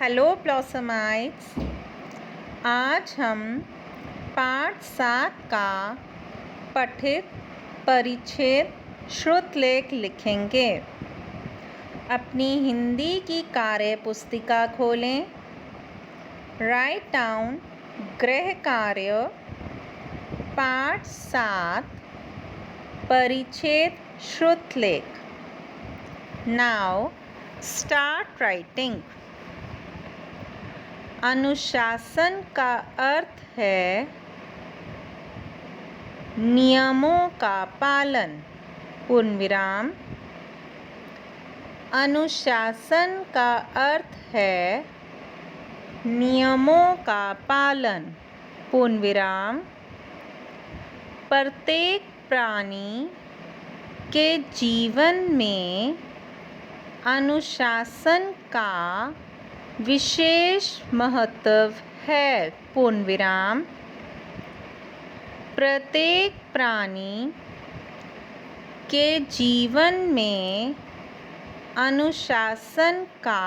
Hello ब्लॉसमाइट्स। आज हम पाठ 7 का पठित परिच्छेद श्रुतलेख लिखेंगे। अपनी हिंदी की कार्य पुस्तिका खोलें। राइट डाउन गृह कार्य पाठ 7 परिच्छेद श्रुतलेख। Now start writing. अनुशासन का अर्थ है नियमों का पालन। पूर्णविराम। अनुशासन का अर्थ है नियमों का पालन। पूर्णविराम। प्रत्येक प्राणी के जीवन में अनुशासन का विशेष महत्व है। पूर्णविराम। प्रत्येक प्राणी के जीवन में अनुशासन का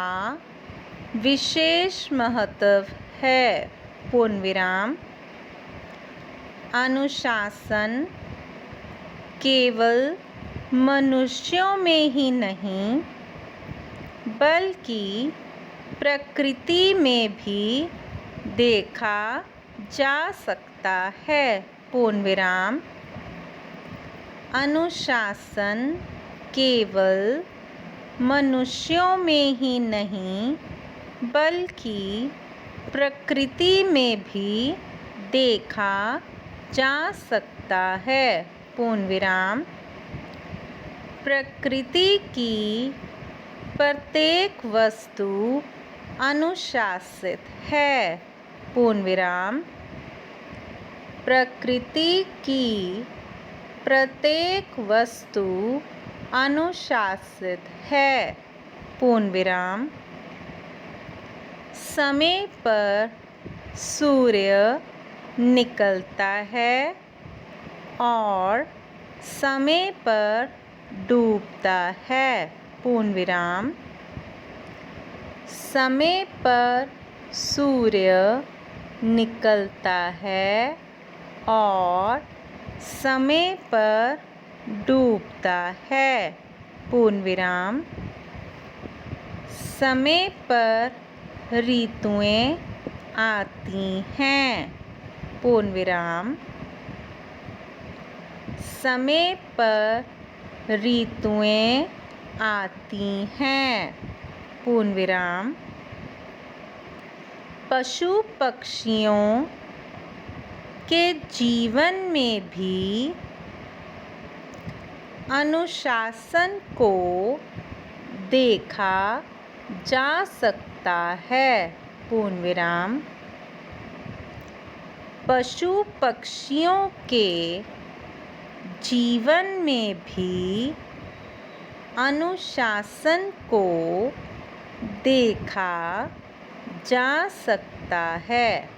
विशेष महत्व है। पूर्णविराम। अनुशासन केवल मनुष्यों में ही नहीं बल्कि प्रकृति में भी देखा जा सकता है। पूर्णविराम। अनुशासन केवल मनुष्यों में ही नहीं बल्कि प्रकृति में भी देखा जा सकता है। पूर्णविराम। प्रकृति की प्रत्येक वस्तु अनुशासित है। पूर्णविराम। प्रकृति की प्रत्येक वस्तु अनुशासित है। पूर्णविराम। समय पर सूर्य निकलता है और समय पर डूबता है। पूर्णविराम। समय पर सूर्य निकलता है और समय पर डूबता है। पूर्णविराम। समय पर ऋतुएं आती हैं। पूर्णविराम। समय पर ऋतुएं आती हैं। पूर्णविराम। पशु पक्षियों के जीवन में भी अनुशासन को देखा जा सकता है। पूर्णविराम। पशु पक्षियों के जीवन में भी अनुशासन को देखा जा सकता है।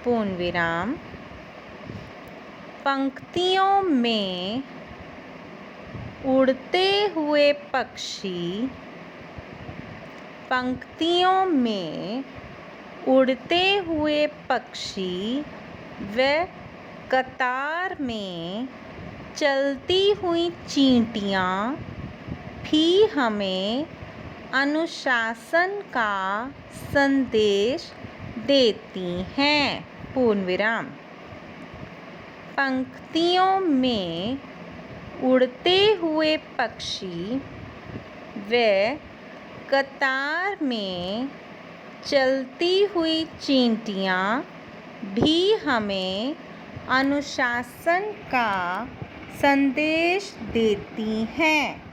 पूर्णविराम। पंक्तियों में उड़ते हुए पक्षी पंक्तियों में उड़ते हुए पक्षी व कतार में चलती हुई चींटियाँ भी हमें अनुशासन का संदेश देती हैं। पूर्णविराम। पंक्तियों में उड़ते हुए पक्षी व कतार में चलती हुई चींटियाँ भी हमें अनुशासन का संदेश देती हैं।